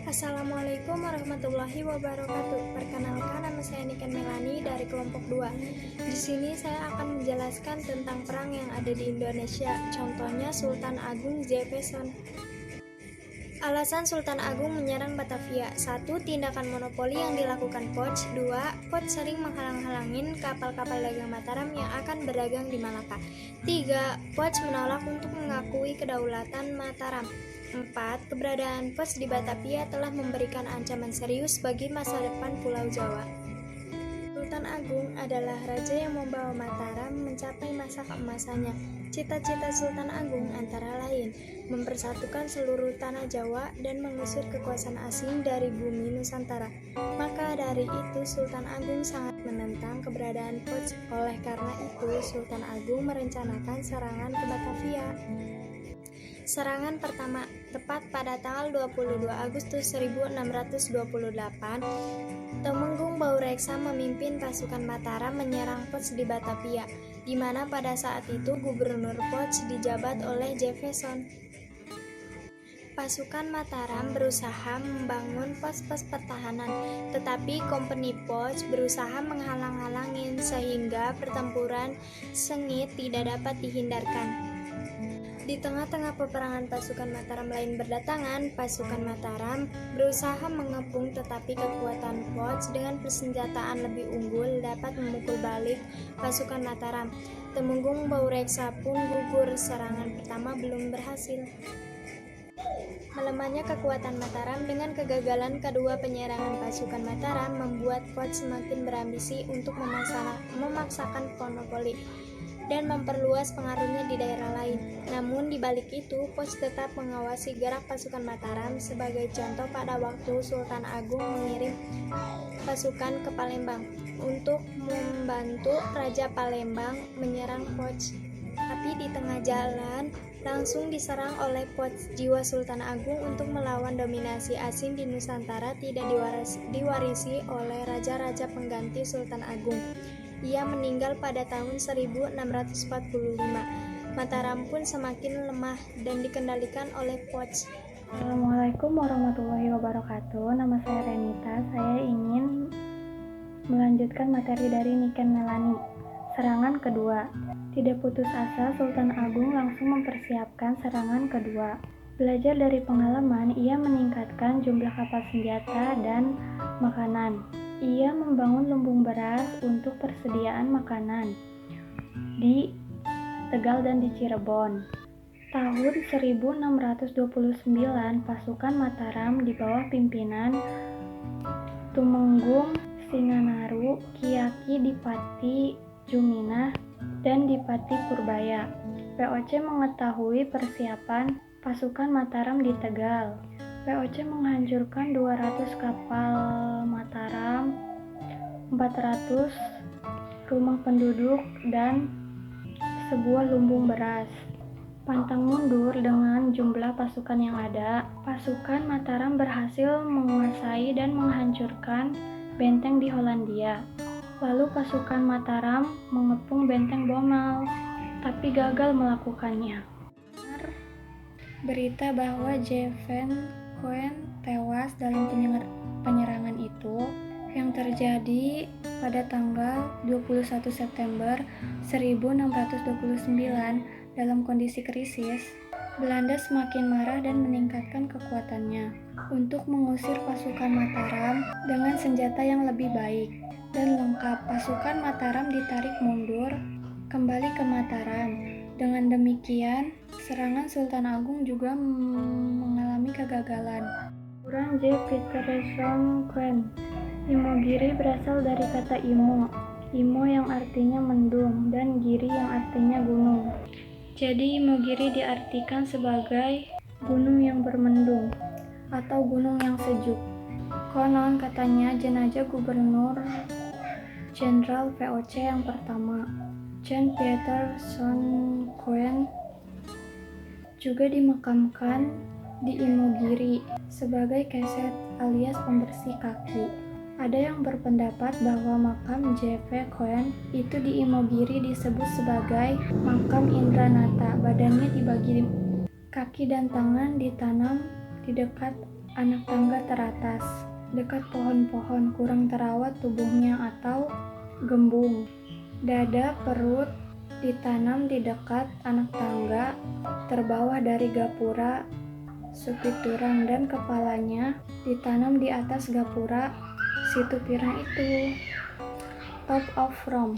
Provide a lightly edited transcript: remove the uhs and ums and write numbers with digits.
Assalamualaikum warahmatullahi wabarakatuh. Perkenalkan, nama saya Niken Melani dari kelompok 2. Di sini saya akan menjelaskan tentang perang yang ada di Indonesia. Contohnya Sultan Agung Jefferson. Alasan Sultan Agung menyerang Batavia. 1. Tindakan monopoli yang dilakukan Poch. 2. Poch sering menghalang-halangin kapal-kapal dagang Mataram yang akan berdagang di Malaka. 3. Poch menolak untuk mengakui kedaulatan Mataram. 4. Keberadaan Poch di Batavia telah memberikan ancaman serius bagi masa depan Pulau Jawa. Sultan Agung adalah raja yang membawa Mataram mencapai masa keemasannya. Cita-cita Sultan Agung antara lain mempersatukan seluruh tanah Jawa dan mengusir kekuasaan asing dari bumi Nusantara. Maka dari itu Sultan Agung sangat menentang keberadaan Poch. Oleh karena itu Sultan Agung merencanakan serangan ke Batavia. Serangan pertama tepat pada tanggal 22 Agustus 1628, Temenggung Baureksa memimpin pasukan Mataram menyerang Poch di Batavia, di mana pada saat itu Gubernur Poch dijabat oleh Jefferson. Pasukan Mataram berusaha membangun pos-pos pertahanan, tetapi kompeni Poch berusaha menghalang-halangin sehingga pertempuran sengit tidak dapat dihindarkan. Di tengah-tengah peperangan pasukan Mataram lain berdatangan, pasukan Mataram berusaha mengepung, tetapi kekuatan Poch dengan persenjataan lebih unggul dapat memukul balik pasukan Mataram. Temenggung Baureksa pun gugur. Serangan pertama belum berhasil. Melemahnya kekuatan Mataram dengan kegagalan kedua penyerangan pasukan Mataram membuat Poch semakin berambisi untuk memaksakan monopoli dan memperluas pengaruhnya di daerah lain. Namun di balik itu, Poch tetap mengawasi gerak pasukan Mataram. Sebagai contoh, pada waktu Sultan Agung mengirim pasukan ke Palembang untuk membantu Raja Palembang menyerang Poch. Tapi di tengah jalan langsung diserang oleh Poch. Jiwa Sultan Agung untuk melawan dominasi asing di Nusantara tidak diwarisi oleh raja-raja pengganti Sultan Agung. Ia meninggal pada tahun 1645. Mataram pun semakin lemah dan dikendalikan oleh Poch. Assalamualaikum warahmatullahi wabarakatuh. Nama saya Renita. Saya ingin melanjutkan materi dari Niken Melani. Serangan kedua. Tidak putus asa, Sultan Agung langsung mempersiapkan serangan kedua. Belajar dari pengalaman, ia meningkatkan jumlah kapal senjata dan makanan. Ia membangun lumbung beras untuk persediaan makanan di Tegal dan di Cirebon. Tahun 1629, pasukan Mataram di bawah pimpinan Tumenggung Singanaru, Ki Dipati Juminah, dan Dipati Purbaya. POC mengetahui persiapan pasukan Mataram di Tegal. POC menghancurkan 200 kapal Mataram, 400 rumah penduduk, dan sebuah lumbung beras. Pantang mundur dengan jumlah pasukan yang ada, pasukan Mataram berhasil menguasai dan menghancurkan benteng di Hollandia. Lalu pasukan Mataram mengepung benteng Bomal, tapi gagal melakukannya. Berita bahwa Jeven Koen tewas dalam penyerangan itu yang terjadi pada tanggal 21 September 1629 dalam kondisi krisis. Belanda semakin marah dan meningkatkan kekuatannya untuk mengusir pasukan Mataram dengan senjata yang lebih baik dan lengkap. Pasukan Mataram ditarik mundur kembali ke Mataram. Dengan demikian, serangan Sultan Agung juga mengalami kegagalan. Kurang J. Peterson Koen. Imogiri berasal dari kata imo yang artinya mendung, dan giri yang artinya gunung. Jadi Imogiri diartikan sebagai gunung yang bermendung atau gunung yang sejuk. Konon katanya jenazah Gubernur Jenderal VOC yang pertama, John Peterson Koen, juga dimakamkan di Imogiri sebagai keset alias pembersih kaki. Ada yang berpendapat bahwa makam J.V. Koen itu di Imogiri disebut sebagai makam Indranata. Badannya dibagi, kaki dan tangan ditanam di dekat anak tangga teratas, dekat pohon-pohon kurang terawat tubuhnya atau gembung. Dada, perut ditanam di dekat anak tangga, terbawah dari gapura, supiturang, dan kepalanya ditanam di atas gapura situ pirang itu. Top of from